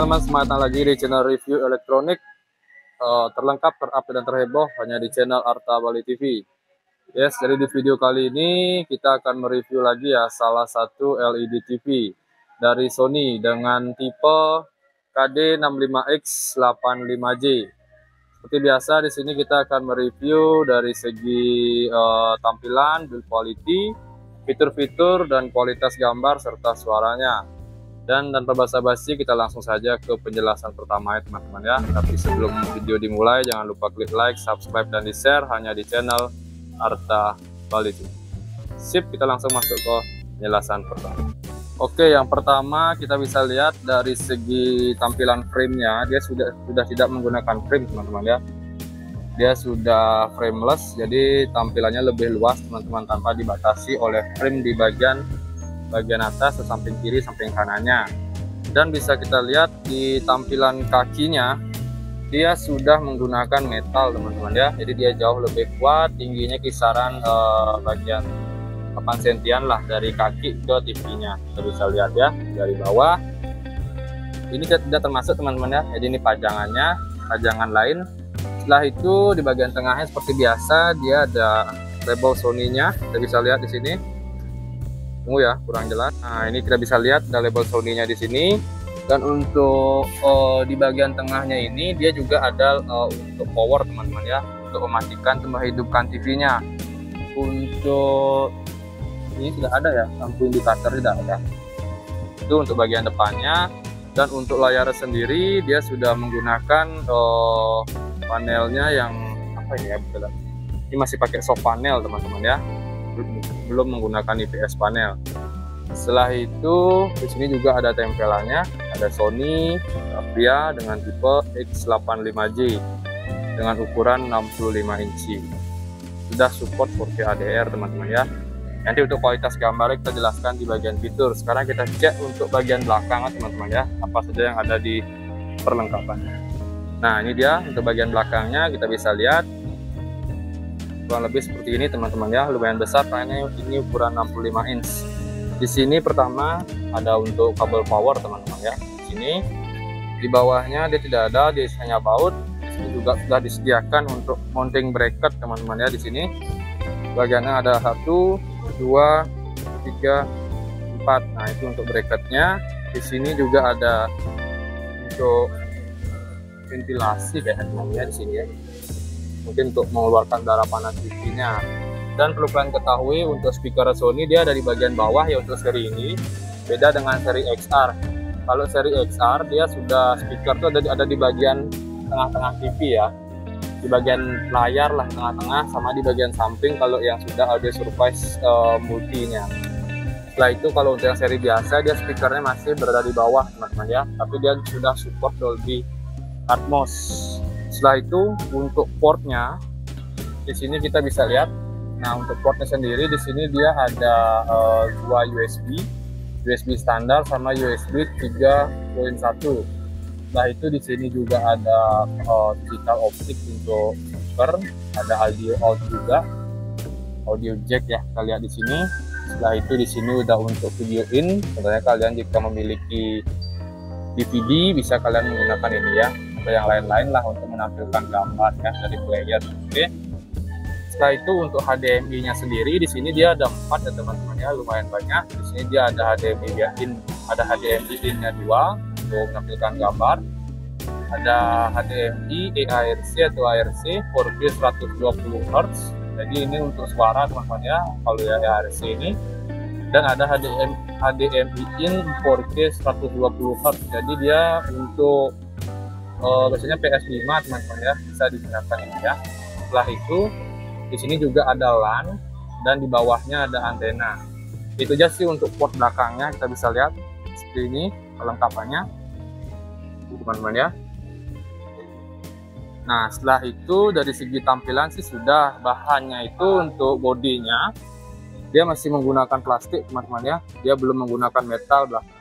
teman-teman, semangat datang lagi di channel review elektronik terlengkap, terupdate dan terheboh hanya di channel Arta Bali TV. Yes, jadi di video kali ini kita akan mereview lagi ya salah satu LED TV dari Sony dengan tipe KD65X85J. Seperti biasa di sini kita akan mereview dari segi tampilan, build quality, fitur-fitur dan kualitas gambar serta suaranya. Dan tanpa basa-basi kita langsung saja ke penjelasan pertama ya teman-teman ya. Tapi sebelum video dimulai jangan lupa klik like, subscribe dan di-share hanya di channel Arta Bali. Sip, kita langsung masuk ke penjelasan pertama. Oke, yang pertama kita bisa lihat dari segi tampilan frame-nya, dia sudah tidak menggunakan frame teman-teman ya. Dia sudah frameless, jadi tampilannya lebih luas teman-teman tanpa dibatasi oleh frame di bagian atas, samping kiri, samping kanannya. Dan bisa kita lihat di tampilan kakinya, dia sudah menggunakan metal teman-teman ya. Jadi dia jauh lebih kuat, tingginya kisaran bagian 8 sentian lah dari kaki ke TV-nya. Kita bisa lihat ya dari bawah. Ini tidak termasuk teman-teman ya. Jadi ini pajangan lain. Setelah itu di bagian tengahnya seperti biasa dia ada label Sony-nya. Kita bisa lihat di sini. Tunggu ya, kurang jelas. Nah, ini kita bisa lihat ada label Sony-nya di sini. Dan untuk di bagian tengahnya ini dia juga ada untuk power teman-teman ya, untuk mematikan atau menghidupkan TV-nya. Untuk ini sudah ada ya, lampu indikator tidak ada. Itu untuk bagian depannya. Dan untuk layar sendiri dia sudah menggunakan panelnya yang apa ini ya, betul. Ini masih pakai soft panel teman-teman ya. Belum menggunakan IPS panel. Setelah itu di sini juga ada tempelannya, ada Sony Xperia dengan tipe X85J dengan ukuran 65 inci. Sudah support 4K HDR teman-teman ya. Nanti untuk kualitas gambar kita jelaskan di bagian fitur. Sekarang kita cek untuk bagian belakang teman-teman ya, apa saja yang ada di perlengkapannya. Nah, ini dia untuk bagian belakangnya, kita bisa lihat kurang lebih seperti ini teman-teman ya, lumayan besar karena ini ukuran 65 inch. Di sini pertama ada untuk kabel power teman-teman ya. Di sini di bawahnya dia tidak ada, dia hanya baut. Di sini juga sudah disediakan untuk mounting bracket teman-teman ya. Di sini bagiannya ada 1, 2, 3, 4. Nah, itu untuk bracketnya. Di sini juga ada untuk ventilasi kayak teman-teman di sini ya. Mungkin untuk mengeluarkan darah panas TV-nya. Dan perlu kalian ketahui untuk speaker Sony dia dari bagian bawah ya untuk seri ini, beda dengan seri XR. Kalau seri XR dia sudah speaker tuh ada di bagian tengah-tengah TV ya, di bagian layar lah tengah-tengah, sama di bagian samping kalau yang sudah audio surface multinya. Setelah itu kalau untuk yang seri biasa dia speakernya masih berada di bawah teman-teman ya, tapi dia sudah support Dolby Atmos. Setelah itu untuk portnya di sini kita bisa lihat. Nah, untuk portnya sendiri di sini dia ada dua USB standar sama USB 3.1. Setelah itu di sini juga ada digital optik untuk speaker, ada audio out juga, audio jack ya kita lihat di sini. Setelah itu di sini udah untuk video in. Contohnya kalian jika memiliki DVD bisa kalian menggunakan ini ya, atau yang lain-lain lah untuk menampilkan gambar ya dari player. Oke. Setelah itu untuk HDMI-nya sendiri di sini dia ada 4 ya teman-teman ya, lumayan banyak. Di sini dia ada HDMI in, ada HDMI in-nya 2 untuk menampilkan gambar. Ada HDMI ARC atau ARC 4K 120 Hz. Jadi ini untuk suara teman-teman ya, kalau ya ARC ini. Dan ada HDMI in 4K 120 Hz. Jadi dia untuk biasanya PS5 teman-teman ya, bisa digunakan ini ya. Setelah itu di sini juga ada LAN dan di bawahnya ada antena. Itu aja sih untuk port belakangnya, kita bisa lihat seperti ini perlengkapannya teman-teman ya. Nah, setelah itu dari segi tampilan sih sudah, bahannya itu untuk bodinya dia masih menggunakan plastik teman-teman ya, dia belum menggunakan metal belakang.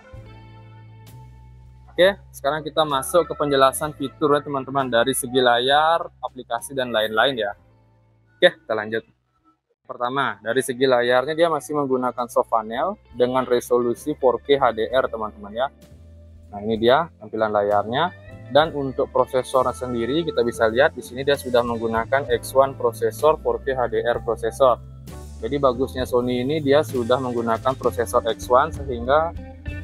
Oke, sekarang kita masuk ke penjelasan fitur ya teman-teman, dari segi layar, aplikasi dan lain-lain ya. Oke, kita lanjut. Pertama, dari segi layarnya dia masih menggunakan soft panel dengan resolusi 4K HDR teman-teman ya. Nah, ini dia tampilan layarnya. Dan untuk prosesor sendiri kita bisa lihat di sini dia sudah menggunakan X1 prosesor 4K HDR prosesor. Jadi bagusnya Sony ini dia sudah menggunakan prosesor X1 sehingga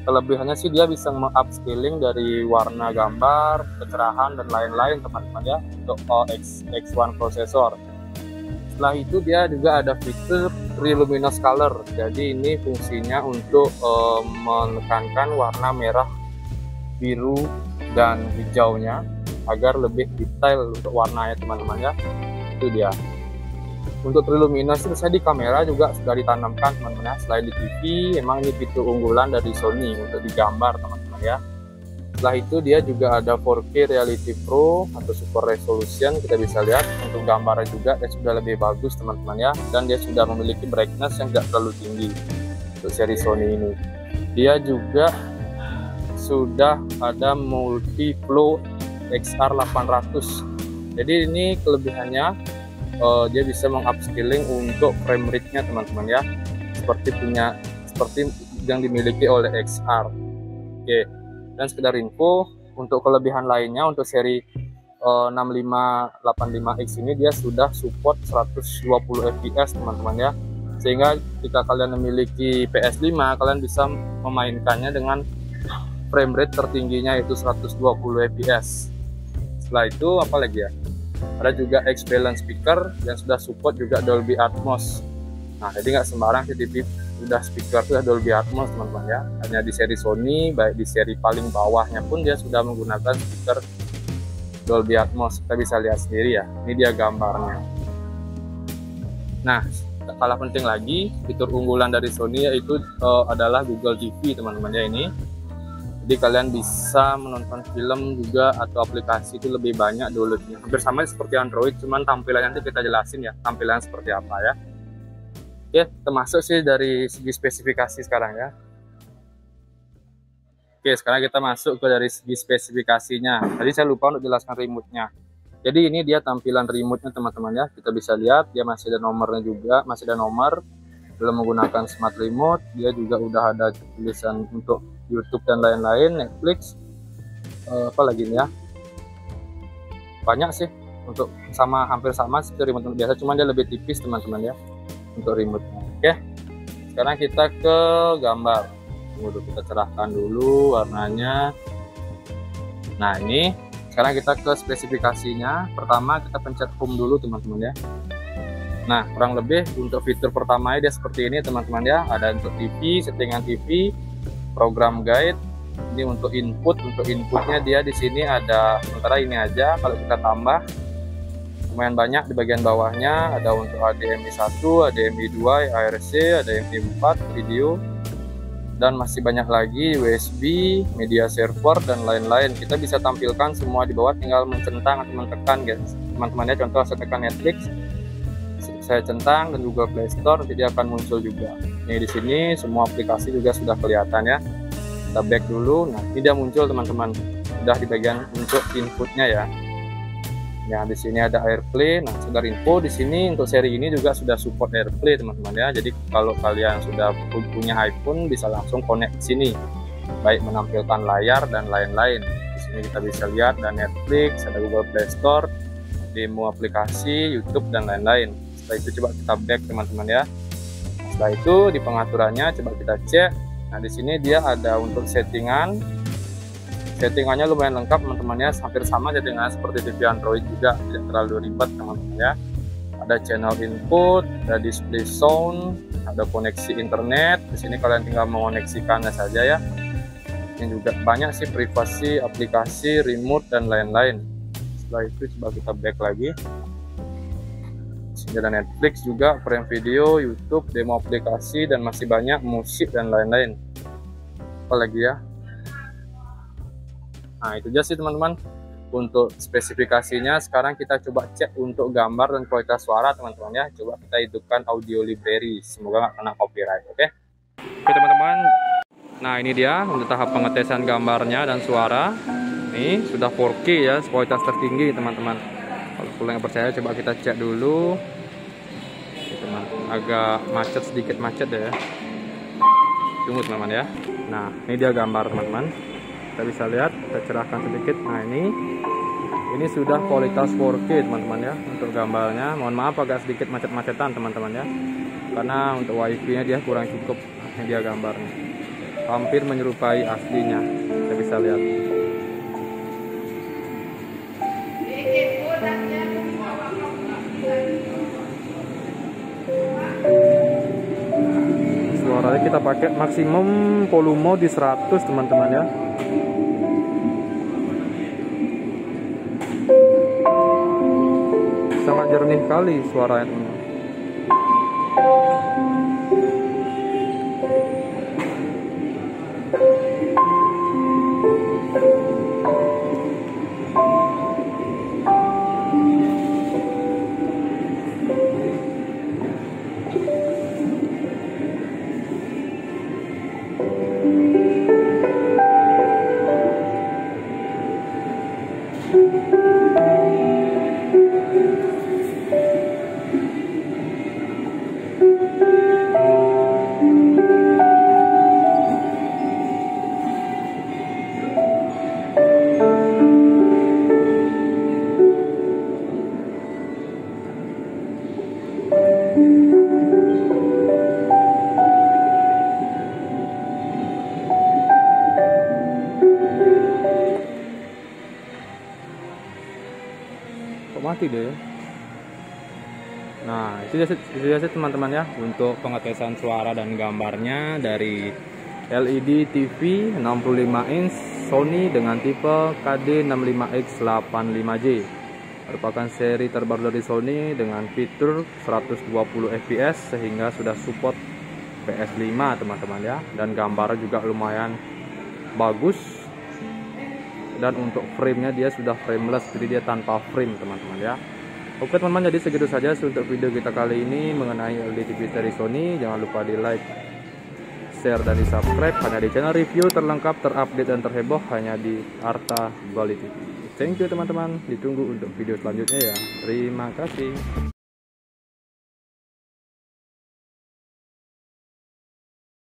kelebihannya sih dia bisa mengupscaling dari warna gambar, kecerahan dan lain-lain teman-teman ya untuk X1 prosesor. Setelah itu dia juga ada fitur True Luminous Color. Jadi ini fungsinya untuk menekankan warna merah, biru dan hijaunya agar lebih detail untuk warnanya teman-teman ya. Itu dia. Untuk True Luminous itu saya di kamera juga sudah ditanamkan teman-teman ya. Selain di TV, emang ini fitur unggulan dari Sony untuk digambar teman-teman ya. Setelah itu dia juga ada 4K Reality Pro atau Super Resolution. Kita bisa lihat untuk gambarnya juga dia sudah lebih bagus teman-teman ya. Dan dia sudah memiliki brightness yang tidak terlalu tinggi untuk seri Sony ini. Dia juga sudah ada multi flow XR 800. Jadi ini kelebihannya dia bisa mengupscaling untuk frame rate-nya teman-teman ya. Seperti yang dimiliki oleh XR. Oke. Dan sekedar info untuk kelebihan lainnya untuk seri 6585X ini dia sudah support 120 fps teman-teman ya. Sehingga jika kalian memiliki PS5 kalian bisa memainkannya dengan frame rate tertingginya itu 120 fps. Setelah itu apa lagi ya? Ada juga X-Balance speaker yang sudah support juga Dolby Atmos. Nah, jadi nggak sembarang TV sudah speaker sudah Dolby Atmos teman-teman ya. Hanya di seri Sony, baik di seri paling bawahnya pun dia sudah menggunakan speaker Dolby Atmos. Kita bisa lihat sendiri ya. Ini dia gambarnya. Nah, tak kalah penting lagi fitur unggulan dari Sony yaitu adalah Google TV teman-teman ya ini. Jadi kalian bisa menonton film juga atau aplikasi itu lebih banyak downloadnya. Hampir sama seperti Android, cuman tampilannya nanti kita jelasin ya, tampilan seperti apa ya. Oke, termasuk sih dari segi spesifikasi sekarang ya. Oke, sekarang kita masuk ke dari segi spesifikasinya. Tadi saya lupa untuk jelaskan remote-nya. Jadi ini dia tampilan remote-nya teman-teman ya. Kita bisa lihat dia masih ada nomornya juga, masih ada nomor. Belum menggunakan smart remote, dia juga udah ada tulisan untuk YouTube dan lain-lain, Netflix, apa lagi nih ya? Banyak sih untuk hampir sama seperti remote biasa, cuman dia lebih tipis teman-teman ya untuk remote-nya. Oke, sekarang kita ke gambar. Tunggu dulu, kita cerahkan dulu warnanya. Nah ini, sekarang kita ke spesifikasinya. Pertama kita pencet home dulu teman-teman ya. Nah kurang lebih untuk fitur pertamanya dia seperti ini teman-teman ya. Ada untuk TV, settingan TV, program guide. Ini untuk inputnya dia di sini ada sementara ini aja. Kalau kita tambah lumayan banyak di bagian bawahnya, ada untuk HDMI 1, HDMI 2, ARC, HDMI 4, video, dan masih banyak lagi USB, media server dan lain-lain. Kita bisa tampilkan semua di bawah, tinggal mencentang atau mentekan guys teman-teman ya. Contoh saya tekan Netflix, saya centang, dan Google Play Store, jadi akan muncul juga. Ini di sini semua aplikasi juga sudah kelihatan ya. Kita back dulu. Nah ini dia muncul teman-teman, sudah di bagian untuk inputnya ya. Ya di sini ada AirPlay. Nah sekedar info di sini untuk seri ini juga sudah support AirPlay teman-teman ya. Jadi kalau kalian sudah punya iPhone bisa langsung connect di sini, baik menampilkan layar dan lain-lain. Di sini kita bisa lihat ada Netflix, ada Google Play Store, demo aplikasi, YouTube dan lain-lain. Setelah itu coba kita back teman-teman ya. Setelah itu di pengaturannya coba kita cek. Nah di sini dia ada untuk settingannya lumayan lengkap teman-teman ya, hampir sama settingan seperti TV Android juga, tidak terlalu ribet teman-teman ya. Ada channel input, ada display sound, ada koneksi internet. Di sini kalian tinggal mengoneksikannya saja ya. Ini juga banyak sih privasi, aplikasi, remote dan lain-lain. Setelah itu coba kita back lagi. Sini ada Netflix juga, Prime Video, YouTube, demo aplikasi dan masih banyak musik dan lain-lain. Apa lagi ya? Nah itu aja sih teman-teman untuk spesifikasinya. Sekarang kita coba cek untuk gambar dan kualitas suara teman-teman ya. Coba kita hidupkan audio library, semoga nggak kena copyright. Oke teman-teman, nah ini dia untuk tahap pengetesan gambarnya dan suara. Ini sudah 4K ya, kualitas tertinggi teman-teman. Kalau kalian percaya coba kita cek dulu. Teman, agak macet, sedikit macet ya. Tunggu teman-teman ya. Nah ini dia gambar teman-teman. Kita bisa lihat, kita cerahkan sedikit. Nah ini sudah kualitas 4K teman-teman ya untuk gambarnya. Mohon maaf agak sedikit macet-macetan teman-teman ya, karena untuk wifi nya dia kurang cukup dia gambarnya, hampir menyerupai aslinya. Kita bisa lihat. Suaranya kita pakai maksimum volume di 100 teman-teman ya. Sangat jernih kali suaranya teman-teman. Kok mati deh. Nah itu ya teman-teman ya untuk pengetesan suara dan gambarnya dari LED TV 65 inch Sony dengan tipe KD65X85J, merupakan seri terbaru dari Sony dengan fitur 120 fps sehingga sudah support PS5 teman-teman ya, dan gambarnya juga lumayan bagus. Dan untuk frame-nya dia sudah frameless, jadi dia tanpa frame teman-teman ya. Oke teman-teman, jadi segitu saja untuk video kita kali ini mengenai LED TV dari Sony. Jangan lupa di like, share, dan di subscribe hanya di channel review terlengkap, terupdate, dan terheboh hanya di Arta Bali TV. Thank you teman-teman, ditunggu untuk video selanjutnya ya. Terima kasih.